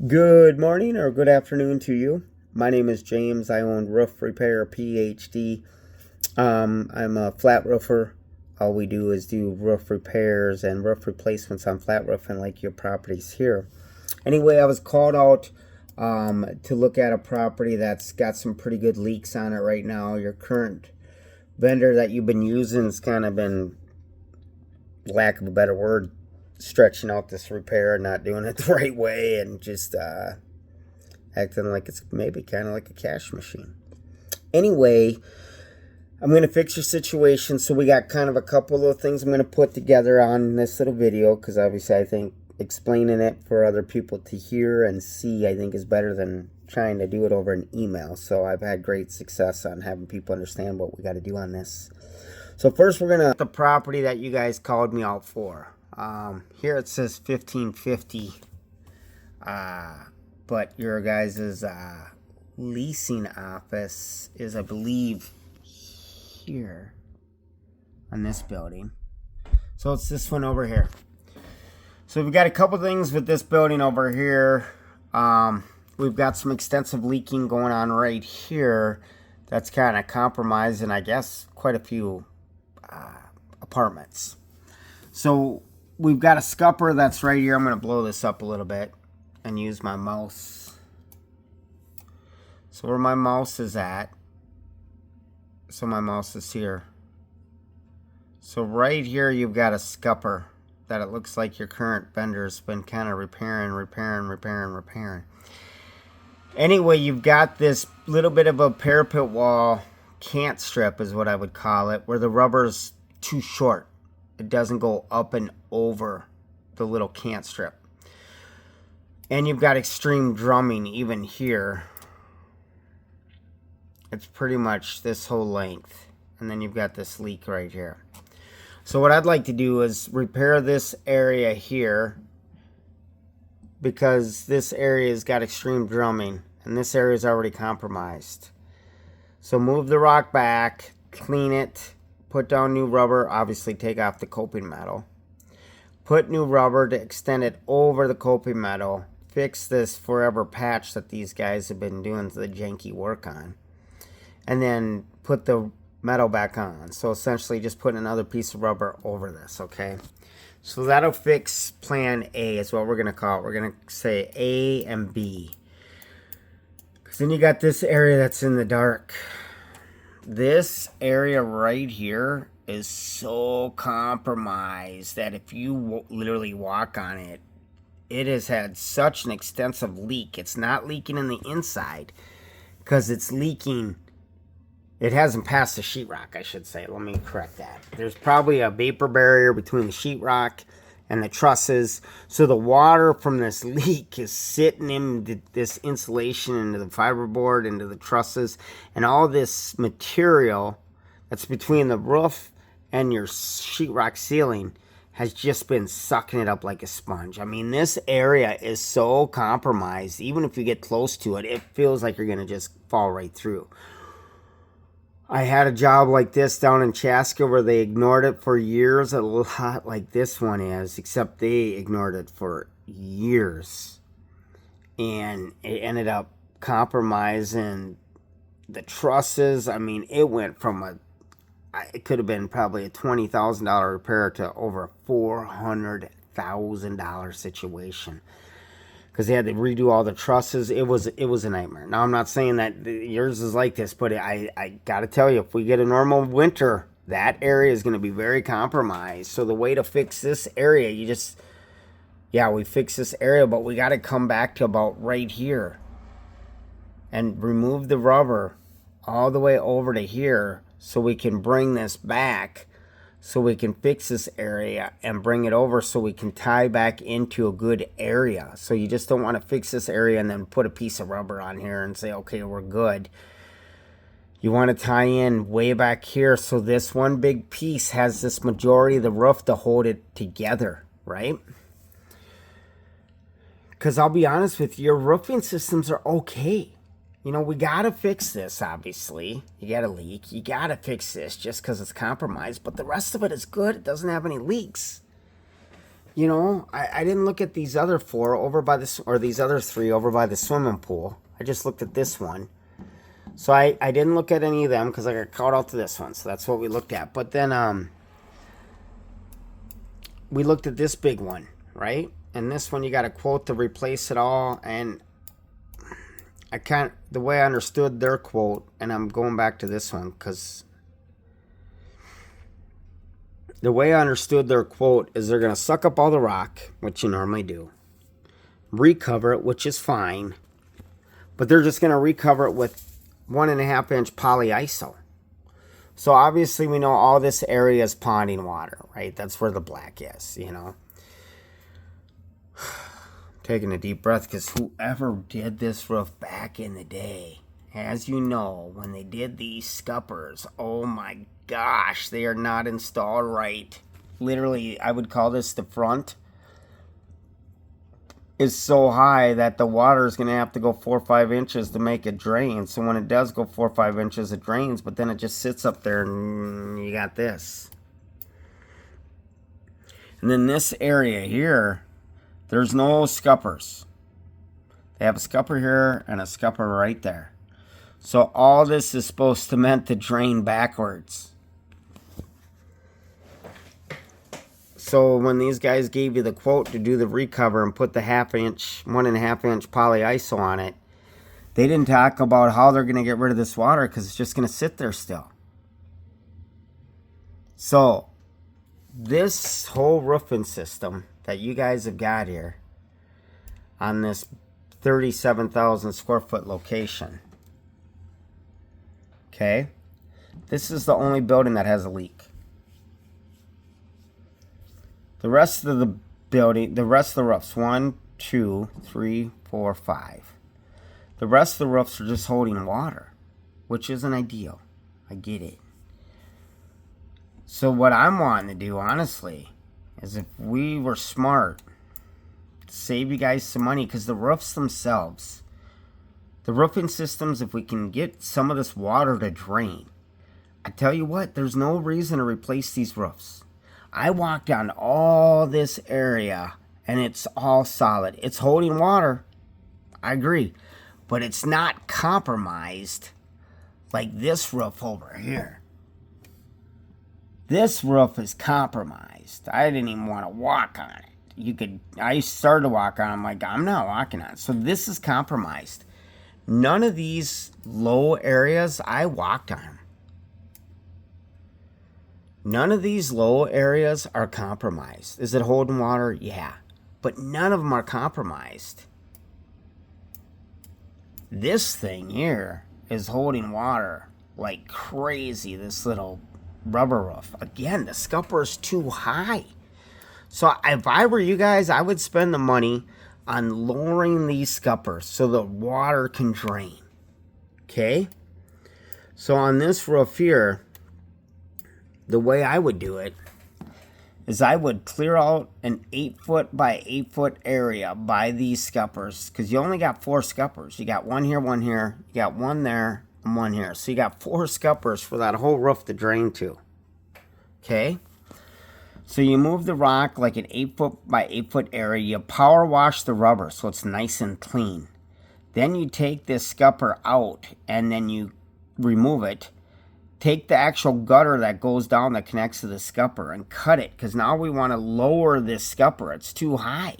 Good morning or good afternoon to you. My name is James. I own Roof Repair PhD. I'm a flat roofer. All we do is do roof repairs and roof replacements on flat roofing like your properties here. Anyway, I was called out to look at a property that's got some pretty good leaks on it right now. Your current vendor that you've been using has kind of been, lack of a better word, stretching out this repair, not doing it the right way, and just acting like it's maybe kind of like a cash machine. Anyway, I'm going to fix your situation. So we got kind of a couple of things I'm going to put together on this little video, because obviously I think explaining it for other people to hear and see, I think, is better than trying to do it over an email. So I've had great success on having people understand what we got to do on this. So first we're going to the property that you guys called me out for. Here it says 1550, but your guys' leasing office is, I believe, here on this building. So it's this one over here. So we've got a couple things with this building over here. We've got some extensive leaking going on right here that's kind of compromising, I guess, quite a few apartments. So we've got a scupper that's right here. I'm going to blow this up a little bit and use my mouse. So where my mouse is at, so my mouse is here. So right here you've got a scupper that it looks like your current vendor's been kind of repairing. Anyway, you've got this little bit of a parapet wall cant strip is what I would call it, where the rubber's too short. It doesn't go up and over the little cant strip. And you've got extreme drumming even here. It's pretty much this whole length. And then you've got this leak right here. So what I'd like to do is repair this area here, because this area has got extreme drumming and this area is already compromised. So move the rock back, clean it, put down new rubber, obviously take off the coping metal. Put new rubber to extend it over the coping metal. Fix this forever patch that these guys have been doing the janky work on. And then put the metal back on. So essentially just put another piece of rubber over this, okay? So that'll fix plan A is what we're going to call it. We're going to say A and B. Because then you got this area that's in the dark. This area right here is so compromised that if you literally walk on it, it has had such an extensive leak. It's not leaking in the inside because it's leaking. It hasn't passed the sheetrock, I should say. Let me correct that. There's probably a vapor barrier between the sheetrock and the trusses. So the water from this leak is sitting in this insulation, into the fiberboard, into the trusses. And all this material that's between the roof and your sheetrock ceiling has just been sucking it up like a sponge. I mean, this area is so compromised. Even if you get close to it, it feels like you're going to just fall right through. I had a job like this down in Chaska where they ignored it for years, a lot like this one is, except they ignored it for years. And it ended up compromising the trusses. I mean, it went from it could have been probably a $20,000 repair to over a $400,000 situation. Because they had to redo all the trusses. It was a nightmare. Now, I'm not saying that yours is like this, but I got to tell you, if we get a normal winter, that area is going to be very compromised. So the way to fix this area, we fix this area, but we got to come back to about right here and remove the rubber all the way over to here so we can bring this back, so we can fix this area and bring it over so we can tie back into a good area. So you just don't want to fix this area and then put a piece of rubber on here and say, okay, we're good. You want to tie in way back here so this one big piece has this majority of the roof to hold it together, right? Because I'll be honest with you, your roofing systems are okay. You know, we got to fix this, obviously. You got a leak. You got to fix this just because it's compromised. But the rest of it is good. It doesn't have any leaks. you know, I didn't look at these other 4 over by this, or these other 3 over by the swimming pool. I just looked at this one. So I didn't look at any of them because I got caught out to this one. So that's what we looked at. But then we looked at this big one, right? And this one you got a quote to replace it all. And the way I understood their quote, and I'm going back to this one because the way I understood their quote is they're going to suck up all the rock, which you normally do, recover it, which is fine, but they're just going to recover it with 1.5 inch polyiso. So obviously we know all this area is ponding water, right? That's where the black is, you know. Taking a deep breath because whoever did this roof back in the day, as you know, when they did these scuppers, oh my gosh, they are not installed right. Literally, I would call this the front is so high that the water is going to have to go 4 or 5 inches to make it drain. So when it does go 4 or 5 inches, it drains, but then it just sits up there and you got this. And then this area here, there's no scuppers. They have a scupper here and a scupper right there. So all this is supposed to meant to drain backwards. So when these guys gave you the quote to do the recover and put the 1.5 inch polyiso on it, they didn't talk about how they're going to get rid of this water because it's just going to sit there still. So this whole roofing system that you guys have got here on this 37,000 square foot location, okay, this is the only building that has a leak. The rest of the building, the rest of the roofs, 1, 2, 3, 4, 5. The rest of the roofs are just holding water, which isn't ideal. I get it. So what I'm wanting to do, honestly, is if we were smart, save you guys some money, because the roofs themselves, the roofing systems, if we can get some of this water to drain, I tell you what, there's no reason to replace these roofs. I walked on all this area and it's all solid. It's holding water. I agree. But it's not compromised like this roof over here. This roof is compromised. I didn't even want to walk on it. I started to walk on it. I'm like, I'm not walking on it. So this is compromised. None of these low areas, I walked on them. None of these low areas are compromised. Is it holding water? Yeah. But none of them are compromised. This thing here is holding water like crazy, this little rubber roof. Again, the scupper is too high. So if I were you guys, I would spend the money on lowering these scuppers so the water can drain. Okay? So on this roof here, the way I would do it is I would clear out an 8-foot by 8-foot area by these scuppers, because you only got 4 scuppers. You got one here, you got one there, and one here. So you got 4 scuppers for that whole roof to drain to. Okay? So you move the rock like an 8-foot by 8-foot area. You power wash the rubber so it's nice and clean. Then you take this scupper out and then you remove it. Take the actual gutter that goes down that connects to the scupper and cut it, because now we want to lower this scupper. It's too high.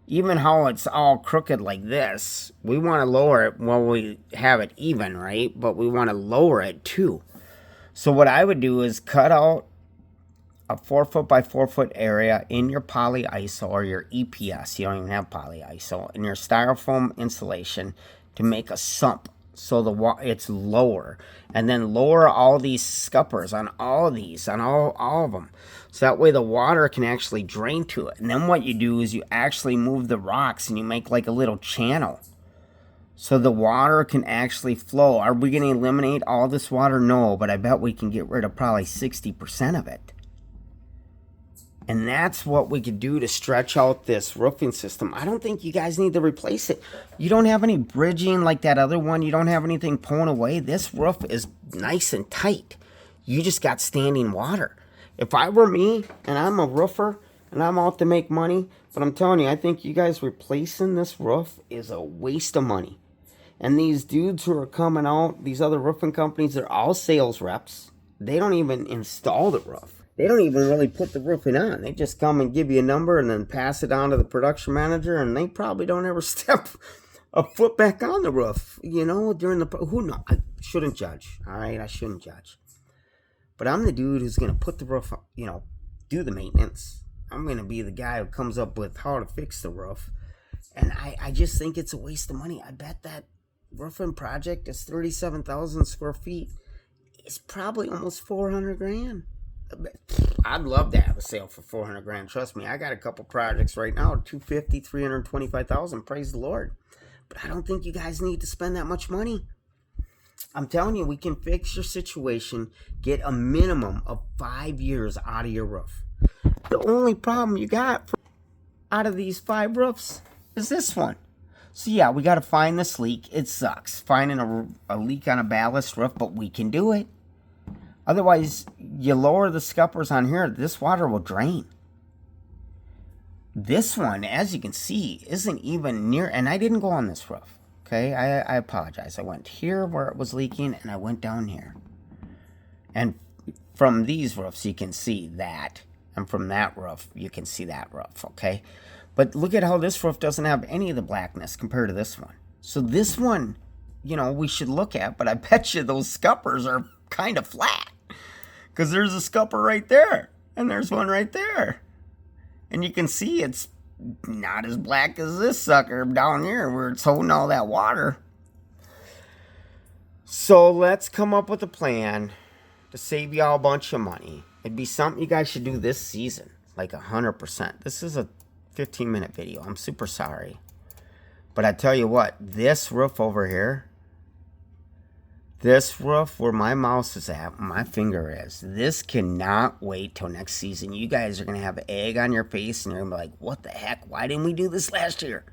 Even how it's all crooked like this, we want to lower it. Well, we have it even, right? But we want to lower it too. So what I would do is cut out a 4-foot by 4-foot area in your polyiso or your EPS. You don't even have polyiso. In your styrofoam insulation to make a sump. So it's lower, and then lower all these scuppers on all of these, on all of them, so that way the water can actually drain to it. And then what you do is you actually move the rocks and you make like a little channel so the water can actually flow. Are we going to eliminate all this water? No, but I bet we can get rid of probably 60% of it. And that's what we could do to stretch out this roofing system. I don't think you guys need to replace it. You don't have any bridging like that other one. You don't have anything pulling away. This roof is nice and tight. You just got standing water. If I were me and I'm a roofer and I'm out to make money. But I'm telling you, I think you guys replacing this roof is a waste of money. And these dudes who are coming out, these other roofing companies, they're all sales reps. They don't even install the roof. They don't even really put the roofing on. They just come and give you a number and then pass it on to the production manager, and they probably don't ever step a foot back on the roof, during the... Who knows? I shouldn't judge, all right? I shouldn't judge. But I'm the dude who's going to put the roof, do the maintenance. I'm going to be the guy who comes up with how to fix the roof. And I just think it's a waste of money. I bet that roofing project is 37,000 square feet. It's probably almost 400 grand. I'd love to have a sale for 400 grand. Trust me, I got a couple projects right now, 250, 325,000. Praise the Lord. But I don't think you guys need to spend that much money. I'm telling you, we can fix your situation, get a minimum of 5 years out of your roof. The only problem you got out of these 5 roofs is this one. So yeah, we got to find this leak. It sucks finding a leak on a ballast roof, but we can do it. Otherwise, you lower the scuppers on here, this water will drain. This one, as you can see, isn't even near, and I didn't go on this roof. Okay, I apologize. I went here where it was leaking, and I went down here. And from these roofs, you can see that. And from that roof, you can see that roof, okay? But look at how this roof doesn't have any of the blackness compared to this one. So this one, we should look at, but I bet you those scuppers are kind of flat. Because there's a scupper right there, and there's one right there. And you can see it's not as black as this sucker down here where it's holding all that water. So let's come up with a plan to save y'all a bunch of money. It'd be something you guys should do this season, like 100%. This is a 15-minute video. I'm super sorry. But I tell you what, this roof over here, this roof where my mouse is at, my finger is, this cannot wait till next season. You guys are going to have egg on your face and you're going to be like, what the heck? Why didn't we do this last year?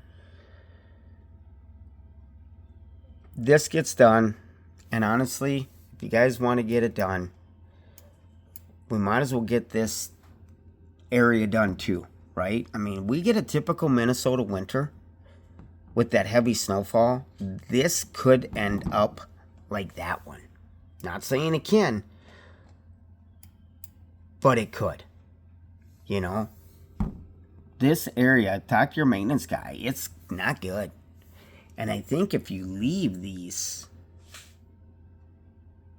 This gets done. And honestly, if you guys want to get it done, we might as well get this area done too, right? I mean, we get a typical Minnesota winter with that heavy snowfall. This could end up like that one. Not saying it can, but it could. This area, talk to your maintenance guy, it's not good. And I think if you leave these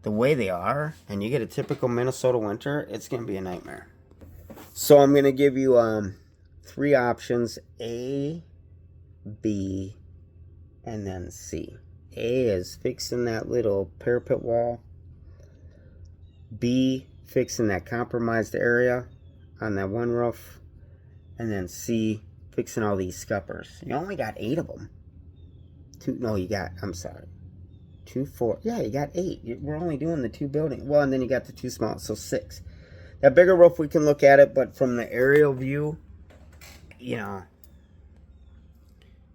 the way they are and you get a typical Minnesota winter, it's going to be a nightmare. So I'm going to give you 3 options: A, B, and then C. A is fixing that little parapet wall. B, fixing that compromised area on that one roof. And then C, fixing all these scuppers. You only got 8 of them. 2, no, you got, I'm sorry. 2, 4, yeah, you got 8. We're only doing the 2 buildings. Well, and then you got the 2 small, so 6. That bigger roof, we can look at it, but from the aerial view,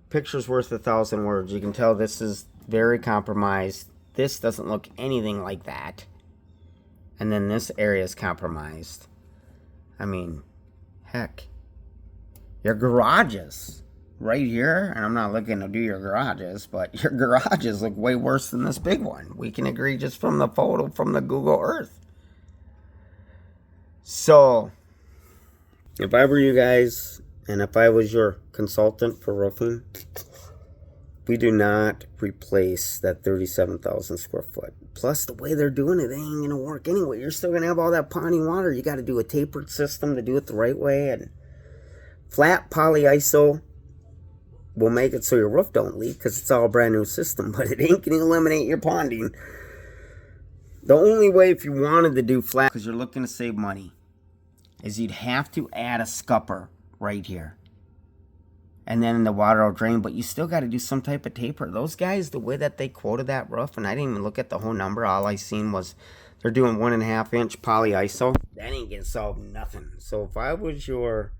picture's worth 1,000 words. You can tell this is very compromised. This doesn't look anything like that. And then this area is compromised. I mean, heck. Your garages right here, and I'm not looking to do your garages, but your garages look way worse than this big one. We can agree just from the photo from the Google Earth. So, if I were you guys, and if I was your consultant for roofing, we do not replace that 37,000 square foot. Plus, the way they're doing it ain't going to work anyway. You're still going to have all that ponding water. You got to do a tapered system to do it the right way. And flat polyiso will make it so your roof don't leak because it's all a brand new system. But it ain't going to eliminate your ponding. The only way if you wanted to do flat, because you're looking to save money, is you'd have to add a scupper right here. And then the water will drain, but you still got to do some type of taper. Those guys, the way that they quoted that roof, and I didn't even look at the whole number. All I seen was they're doing 1.5 inch polyiso. That ain't gonna solve nothing. So if I was your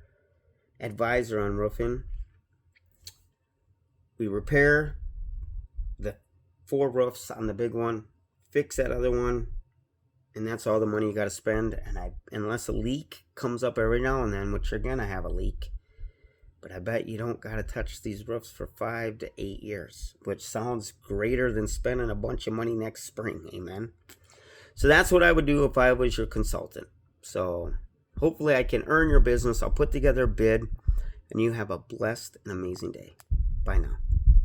advisor on roofing, we repair the 4 roofs on the big one, fix that other one, And that's all the money you got to spend. And unless a leak comes up every now and then, which you're going to have a leak. But I bet you don't got to touch these roofs for 5 to 8 years, which sounds greater than spending a bunch of money next spring. Amen. So that's what I would do if I was your consultant. So hopefully I can earn your business. I'll put together a bid, and you have a blessed and amazing day. Bye now.